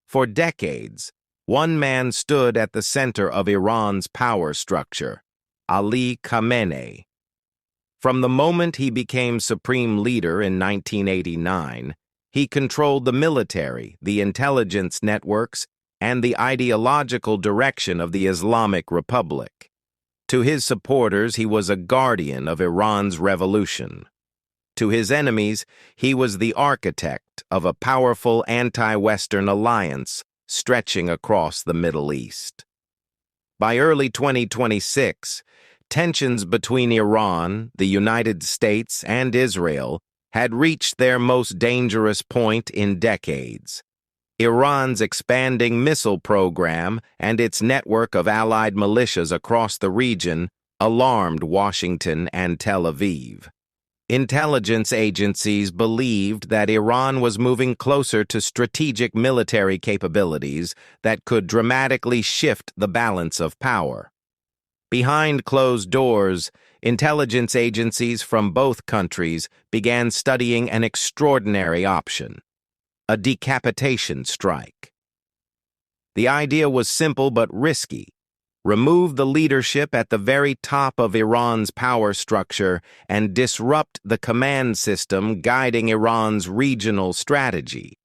For decades, one man stood at the center of Iran's power structure, Ali Khamenei. From the moment he became supreme leader in 1989, he controlled the military, the intelligence networks, and the ideological direction of the Islamic Republic. To his supporters, he was a guardian of Iran's revolution. To his enemies, he was the architect of a powerful anti-Western alliance stretching across the Middle East. By early 2026, tensions between Iran, the United States, and Israel had reached their most dangerous point in decades. Iran's expanding missile program and its network of allied militias across the region alarmed Washington and Tel Aviv. Intelligence agencies believed that Iran was moving closer to strategic military capabilities that could dramatically shift the balance of power. Behind closed doors, intelligence agencies from both countries began studying an extraordinary option: a decapitation strike. The idea was simple but risky. Remove the leadership at the very top of Iran's power structure and disrupt the command system guiding Iran's regional strategy.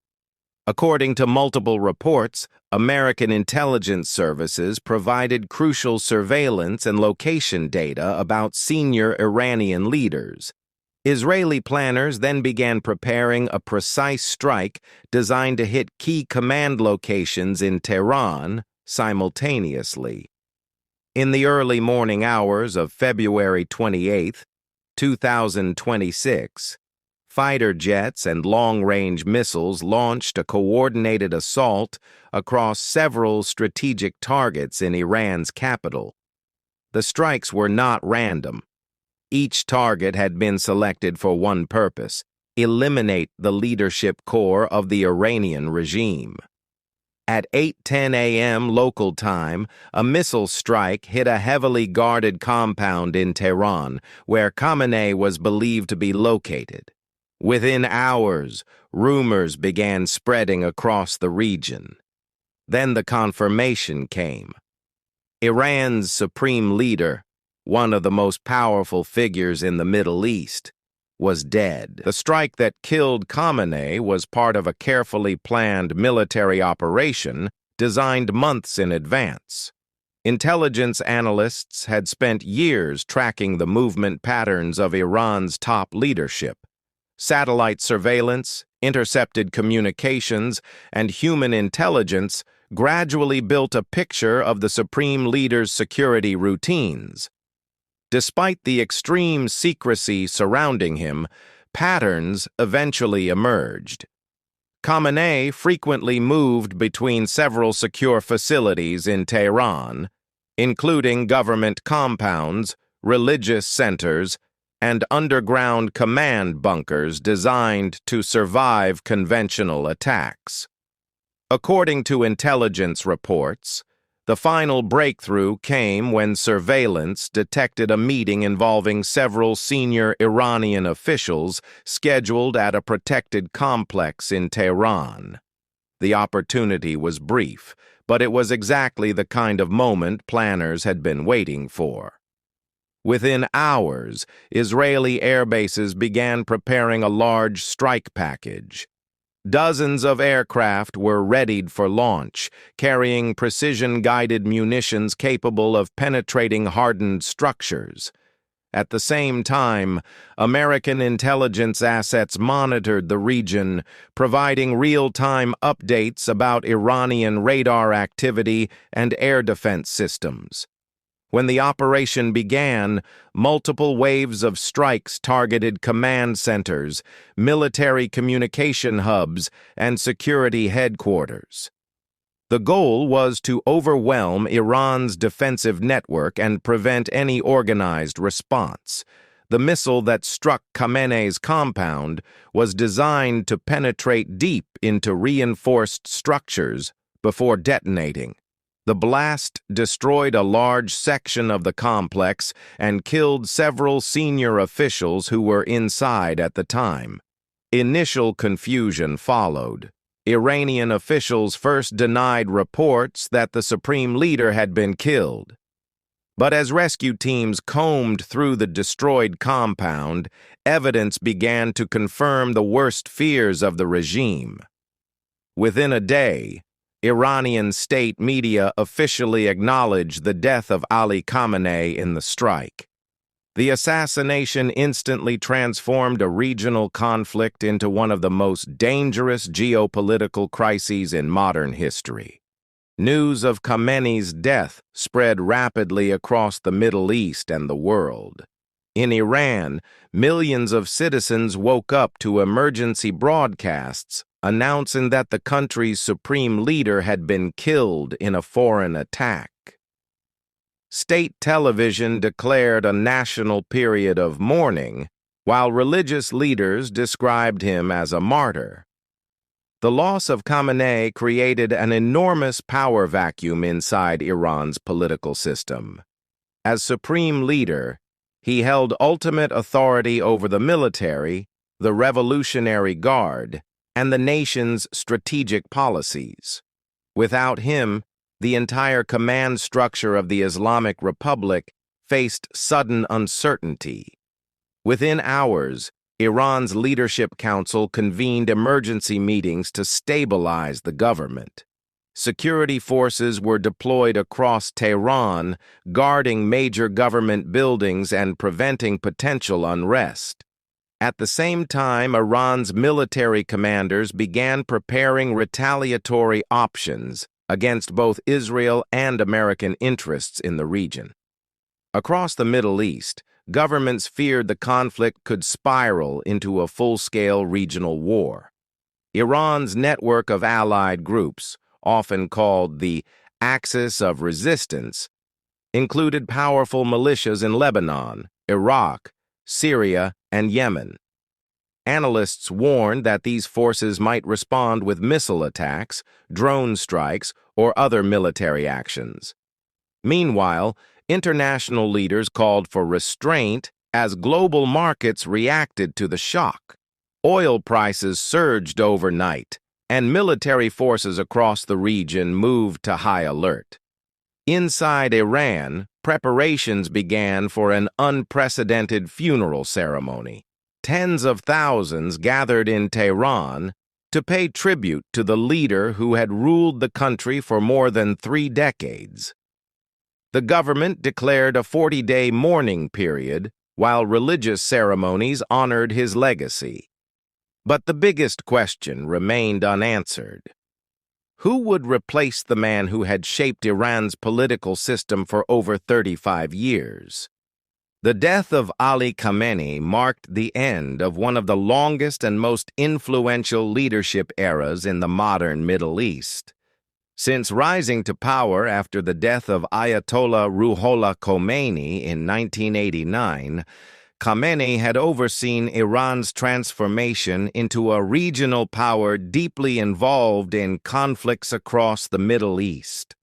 According to multiple reports, American intelligence services provided crucial surveillance and location data about senior Iranian leaders. Israeli planners then began preparing a precise strike designed to hit key command locations in Tehran simultaneously. In the early morning hours of February 28, 2026, fighter jets and long-range missiles launched a coordinated assault across several strategic targets in Iran's capital. The strikes were not random. Each target had been selected for one purpose: eliminate the leadership core of the Iranian regime. At 8:10 a.m. local time, a missile strike hit a heavily guarded compound in Tehran, where Khamenei was believed to be located. Within hours, rumors began spreading across the region. Then the confirmation came. Iran's supreme leader, one of the most powerful figures in the Middle East, was dead. The strike that killed Khamenei was part of a carefully planned military operation designed months in advance. Intelligence analysts had spent years tracking the movement patterns of Iran's top leadership. Satellite surveillance, intercepted communications, and human intelligence gradually built a picture of the supreme leader's security routines. Despite the extreme secrecy surrounding him, patterns eventually emerged. Khamenei frequently moved between several secure facilities in Tehran, including government compounds, religious centers, and underground command bunkers designed to survive conventional attacks. According to intelligence reports, the final breakthrough came when surveillance detected a meeting involving several senior Iranian officials scheduled at a protected complex in Tehran. The opportunity was brief, but it was exactly the kind of moment planners had been waiting for. Within hours, Israeli airbases began preparing a large strike package. Dozens of aircraft were readied for launch, carrying precision-guided munitions capable of penetrating hardened structures. At the same time, American intelligence assets monitored the region, providing real-time updates about Iranian radar activity and air defense systems. When the operation began, multiple waves of strikes targeted command centers, military communication hubs, and security headquarters. The goal was to overwhelm Iran's defensive network and prevent any organized response. The missile that struck Khamenei's compound was designed to penetrate deep into reinforced structures before detonating. The blast destroyed a large section of the complex and killed several senior officials who were inside at the time. Initial confusion followed. Iranian officials first denied reports that the supreme leader had been killed. But as rescue teams combed through the destroyed compound, evidence began to confirm the worst fears of the regime. Within a day, Iranian state media officially acknowledged the death of Ali Khamenei in the strike. The assassination instantly transformed a regional conflict into one of the most dangerous geopolitical crises in modern history. News of Khamenei's death spread rapidly across the Middle East and the world. In Iran, millions of citizens woke up to emergency broadcasts announcing that the country's supreme leader had been killed in a foreign attack. State television declared a national period of mourning, while religious leaders described him as a martyr. The loss of Khamenei created an enormous power vacuum inside Iran's political system. As supreme leader, he held ultimate authority over the military, the Revolutionary Guard, and the nation's strategic policies. Without him, the entire command structure of the Islamic Republic faced sudden uncertainty. Within hours, Iran's Leadership Council convened emergency meetings to stabilize the government. Security forces were deployed across Tehran, guarding major government buildings and preventing potential unrest. At the same time, Iran's military commanders began preparing retaliatory options against both Israel and American interests in the region. Across the Middle East, governments feared the conflict could spiral into a full-scale regional war. Iran's network of allied groups, often called the Axis of Resistance, included powerful militias in Lebanon, Iraq, Syria, and Yemen. Analysts warned that these forces might respond with missile attacks, drone strikes, or other military actions. Meanwhile, international leaders called for restraint as global markets reacted to the shock. Oil prices surged overnight, and military forces across the region moved to high alert. Inside Iran, preparations began for an unprecedented funeral ceremony. Tens of thousands gathered in Tehran to pay tribute to the leader who had ruled the country for more than 3 decades. The government declared a 40-day mourning period, while religious ceremonies honored his legacy. But the biggest question remained unanswered. Who would replace the man who had shaped Iran's political system for over 35 years? The death of Ali Khamenei marked the end of one of the longest and most influential leadership eras in the modern Middle East. Since rising to power after the death of Ayatollah Ruhollah Khomeini in 1989, Khamenei had overseen Iran's transformation into a regional power deeply involved in conflicts across the Middle East.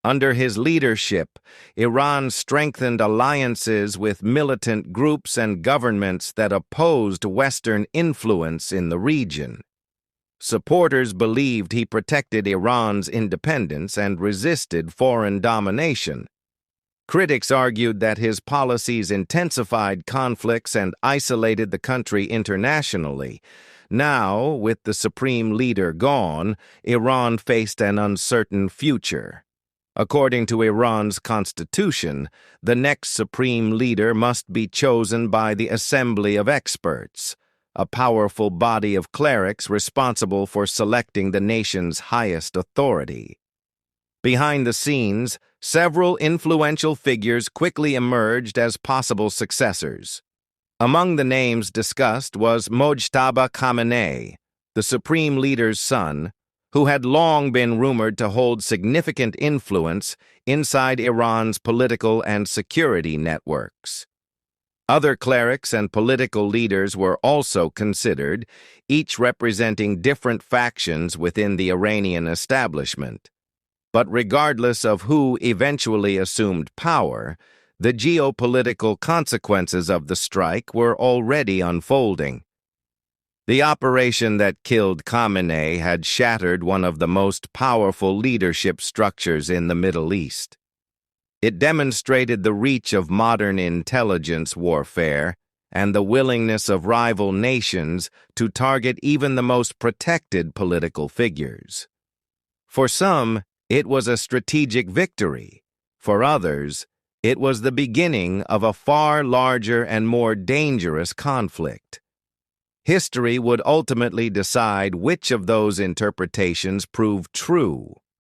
Under his leadership, Iran strengthened alliances with militant groups and governments that opposed Western influence in the region. Supporters believed he protected Iran's independence and resisted foreign domination. Critics argued that his policies intensified conflicts and isolated the country internationally. Now, with the supreme leader gone, Iran faced an uncertain future. According to Iran's constitution, the next supreme leader must be chosen by the Assembly of Experts, a powerful body of clerics responsible for selecting the nation's highest authority. Behind the scenes, several influential figures quickly emerged as possible successors. Among the names discussed was Mojtaba Khamenei, the supreme leader's son, who had long been rumored to hold significant influence inside Iran's political and security networks. Other clerics and political leaders were also considered, each representing different factions within the Iranian establishment. But regardless of who eventually assumed power, the geopolitical consequences of the strike were already unfolding. The operation that killed Khamenei had shattered one of the most powerful leadership structures in the Middle East. It demonstrated the reach of modern intelligence warfare and the willingness of rival nations to target even the most protected political figures. For some, it was a strategic victory. For others, it was the beginning of a far larger and more dangerous conflict. History would ultimately decide which of those interpretations proved true.